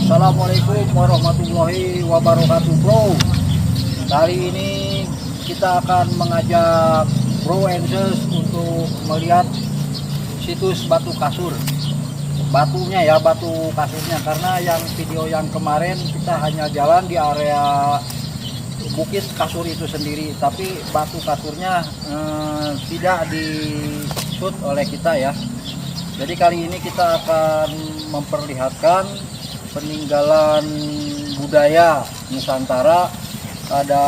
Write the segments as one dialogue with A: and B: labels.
A: Assalamualaikum warahmatullahi wabarakatuh, bro. Kali ini kita akan mengajak bro and sis untuk melihat situs batu kasur. Batunya ya, batu kasurnya, karena yang video yang kemarin kita hanya jalan di area bukit kasur itu sendiri, tapi batu kasurnya tidak di shoot oleh kita ya. Jadi kali ini kita akan memperlihatkan peninggalan budaya Nusantara. Ada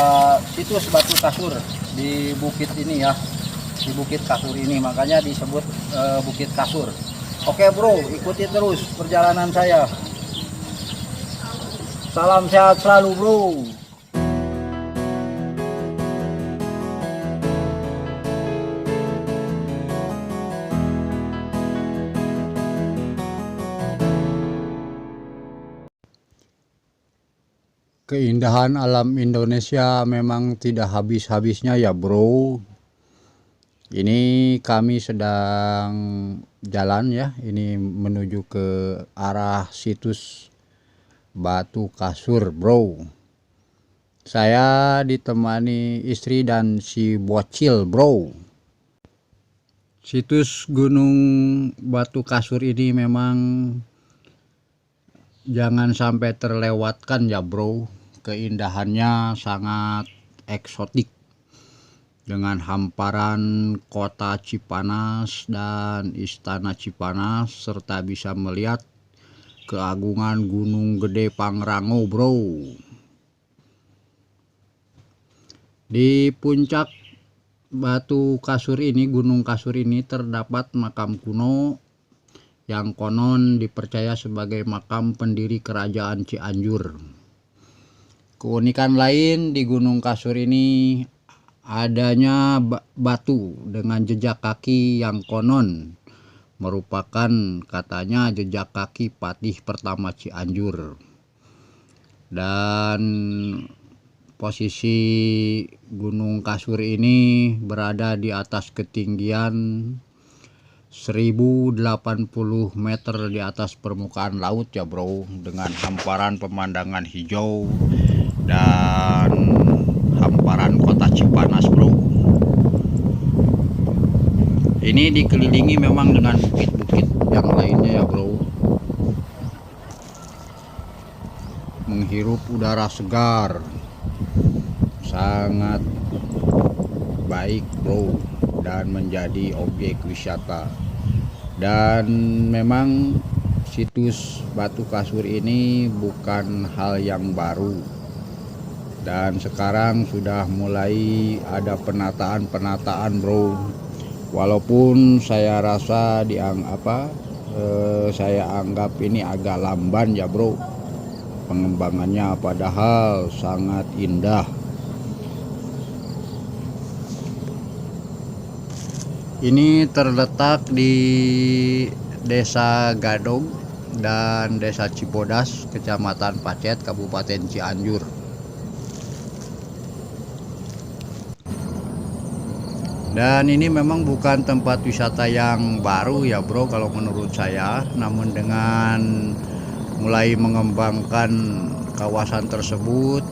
A: situs batu kasur di bukit ini ya, di bukit kasur ini, makanya disebut bukit kasur. Oke bro, ikuti terus perjalanan saya. Salam sehat selalu bro.
B: Keindahan alam Indonesia memang tidak habis-habisnya ya bro. Ini kami sedang jalan ya, ini menuju ke arah situs batu kasur bro. Saya ditemani istri dan si bocil bro. Situs gunung batu kasur ini memang jangan sampai terlewatkan ya bro. Keindahannya sangat eksotik dengan hamparan kota Cipanas dan istana Cipanas, serta bisa melihat keagungan Gunung Gede Pangrango bro. Di puncak batu kasur ini, gunung kasur ini, terdapat makam kuno yang konon dipercaya sebagai makam pendiri kerajaan Cianjur. Keunikan lain di gunung kasur ini adanya batu dengan jejak kaki yang konon merupakan katanya jejak kaki patih pertama Cianjur. Dan posisi gunung kasur ini berada di atas ketinggian 1080 meter di atas permukaan laut ya bro, dengan hamparan pemandangan hijau dan hamparan kota Cipanas bro. Ini dikelilingi memang dengan bukit-bukit yang lainnya ya bro. Menghirup udara segar sangat baik bro, dan menjadi objek wisata. Dan memang situs batu kasur ini bukan hal yang baru, dan sekarang sudah mulai ada penataan bro. Walaupun saya rasa saya anggap ini agak lamban ya bro pengembangannya, padahal sangat indah. Ini terletak di Desa Gadog dan Desa Cibodas, Kecamatan Pacet, Kabupaten Cianjur. Dan ini memang bukan tempat wisata yang baru ya bro kalau menurut saya, namun dengan mulai mengembangkan kawasan tersebut,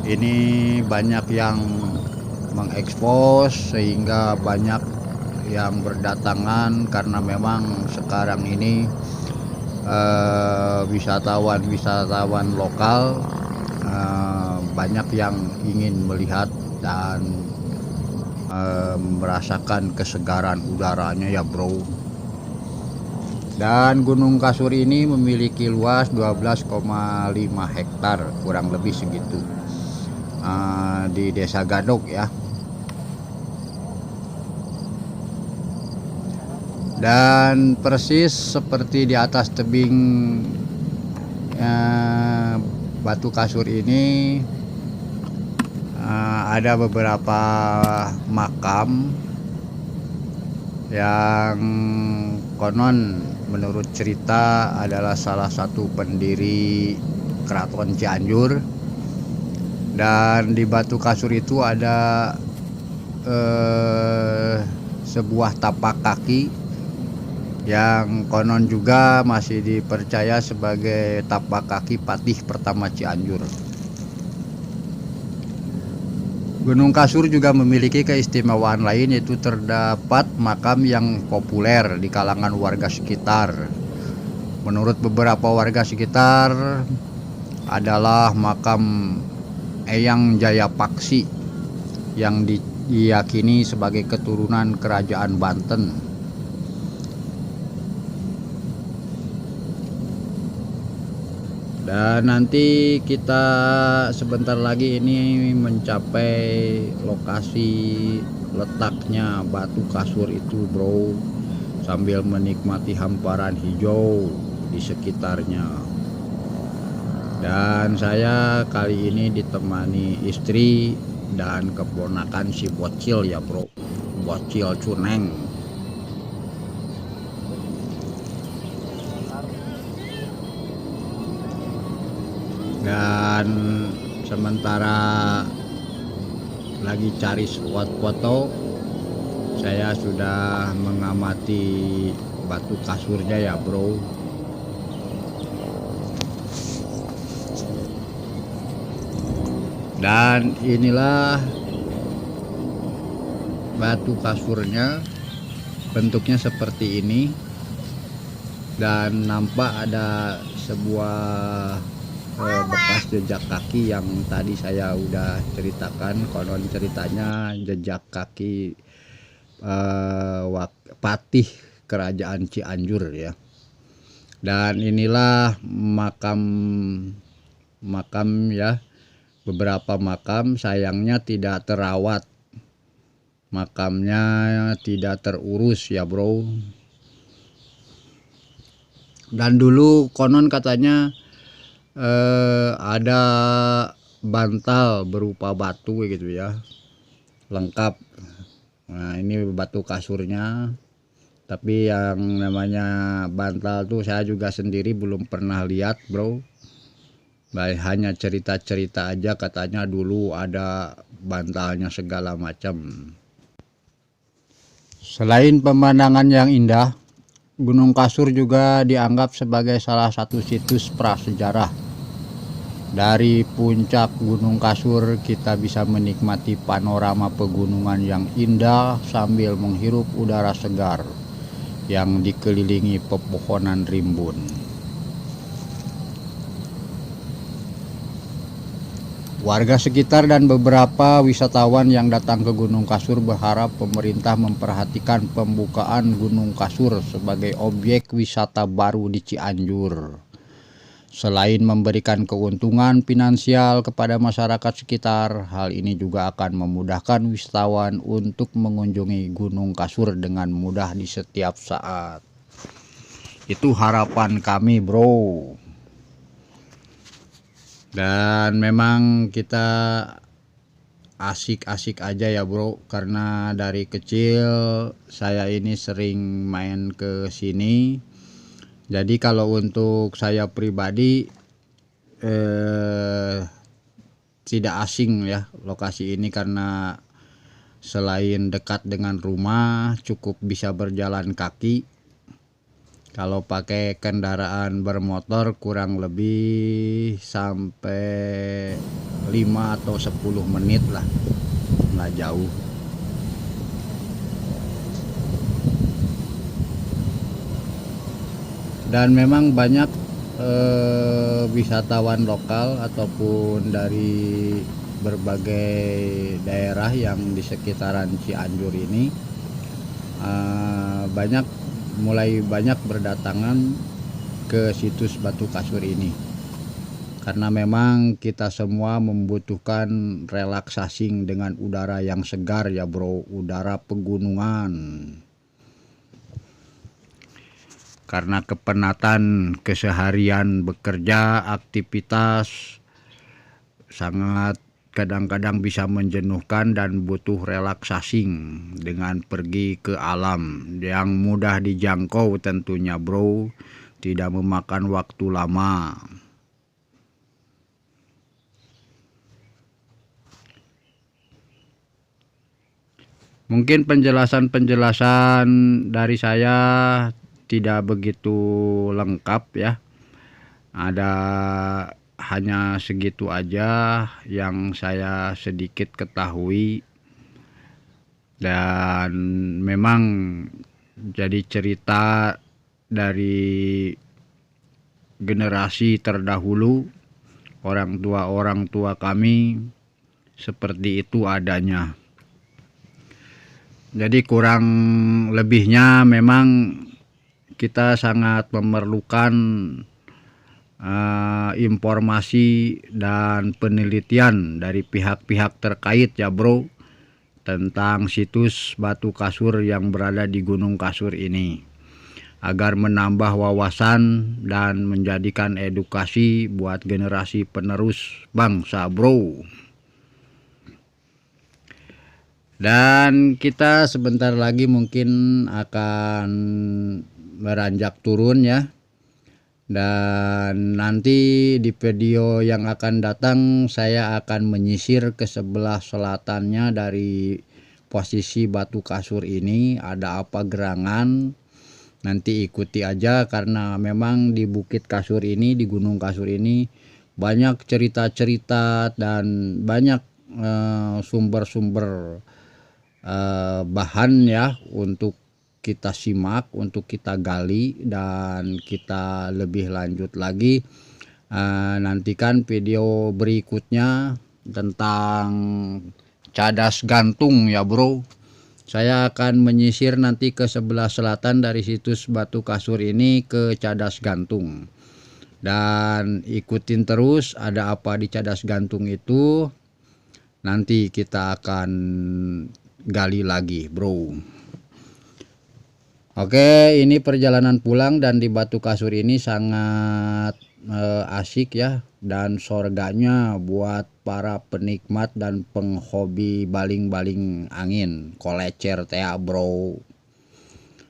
B: ini banyak yang mengekspos sehingga banyak yang berdatangan, karena memang sekarang ini wisatawan lokal banyak yang ingin melihat dan merasakan kesegaran udaranya ya bro. Dan Gunung Kasur ini memiliki luas 12,5 hektar kurang lebih segitu, di Desa Gadog ya. Dan persis seperti di atas tebing Batu Kasur ini ada beberapa makam yang konon menurut cerita adalah salah satu pendiri Keraton Cianjur. Dan di Batu Kasur itu ada sebuah tapak kaki yang konon juga masih dipercaya sebagai tapak kaki Patih pertama Cianjur. Gunung Kasur juga memiliki keistimewaan lain, yaitu terdapat makam yang populer di kalangan warga sekitar. Menurut beberapa warga sekitar adalah makam Eyang Jayapaksi yang diyakini sebagai keturunan kerajaan Banten. Dan nanti kita sebentar lagi ini mencapai lokasi letaknya Batu Kasur itu, bro, sambil menikmati hamparan hijau di sekitarnya. Dan saya kali ini ditemani istri dan keponakan si bocil ya, bro, bocil Cuneng. Dan sementara lagi cari spot foto, saya sudah mengamati Batu Kasurnya ya, bro. Dan inilah Batu Kasurnya, bentuknya seperti ini. Dan nampak ada sebuah bekas jejak kaki yang tadi saya udah ceritakan. Konon ceritanya jejak kaki Patih kerajaan Cianjur ya. Dan inilah makam ya, beberapa makam sayangnya tidak terawat, makamnya tidak terurus ya, bro. Dan dulu konon katanya ada bantal berupa batu gitu ya, lengkap. Nah, ini Batu Kasurnya, tapi yang namanya bantal tuh saya juga sendiri belum pernah lihat, bro. Baik, hanya cerita-cerita aja katanya dulu ada bantalnya segala macam. Selain pemandangan yang indah, Gunung Kasur juga dianggap sebagai salah satu situs prasejarah. Dari puncak Gunung Kasur kita bisa menikmati panorama pegunungan yang indah sambil menghirup udara segar yang dikelilingi pepohonan rimbun. Warga sekitar dan beberapa wisatawan yang datang ke Gunung Kasur berharap pemerintah memperhatikan pembukaan Gunung Kasur sebagai objek wisata baru di Cianjur. Selain memberikan keuntungan finansial kepada masyarakat sekitar, hal ini juga akan memudahkan wisatawan untuk mengunjungi Gunung Kasur dengan mudah di setiap saat. Itu harapan kami, bro. Dan memang kita asik-asik aja ya, bro, karena dari kecil saya ini sering main ke sini. Jadi kalau untuk saya pribadi tidak asing ya lokasi ini, karena selain dekat dengan rumah, cukup bisa berjalan kaki. Kalau pakai kendaraan bermotor kurang lebih sampai 5 atau 10 menit lah, nggak jauh. Dan memang banyak wisatawan lokal ataupun dari berbagai daerah yang di sekitaran Cianjur ini mulai banyak berdatangan ke situs Batu Kasur ini, karena memang kita semua membutuhkan relaksasi dengan udara yang segar ya, bro, udara pegunungan. karena kepenatan keseharian bekerja, aktivitas sangat kadang-kadang bisa menjenuhkan dan butuh relaksasi dengan pergi ke alam yang mudah dijangkau tentunya bro, tidak memakan waktu lama. Mungkin penjelasan-penjelasan dari saya tidak begitu lengkap ya. Ada hanya segitu aja yang saya sedikit ketahui, dan memang jadi cerita dari generasi terdahulu, orang tua kami seperti itu adanya. Jadi kurang lebihnya memang kita sangat memerlukan informasi dan penelitian dari pihak-pihak terkait ya bro, tentang situs Batu Kasur yang berada di Gunung Kasur ini, agar menambah wawasan dan menjadikan edukasi buat generasi penerus bangsa bro. Dan kita sebentar lagi mungkin akan beranjak turun ya. Dan nanti di video yang akan datang saya akan menyisir ke sebelah selatannya dari posisi Batu Kasur ini ada apa gerangan. Nanti ikuti aja, karena memang di Bukit Kasur ini, di Gunung Kasur ini banyak cerita-cerita dan banyak sumber-sumber bahan ya untuk kita simak, untuk kita gali dan kita lebih lanjut lagi. Nantikan video berikutnya tentang cadas gantung ya bro. Saya akan menyisir nanti ke sebelah selatan dari situs Batu Kasur ini ke cadas gantung, dan ikutin terus ada apa di cadas gantung itu, nanti kita akan gali lagi bro. Oke, ini perjalanan pulang, dan di Batu Kasur ini sangat asik ya, dan surganya buat para penikmat dan penghobi baling-baling angin, kolecer teh bro.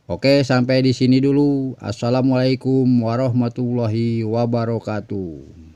B: Oke, sampai di sini dulu. Assalamualaikum warahmatullahi wabarakatuh.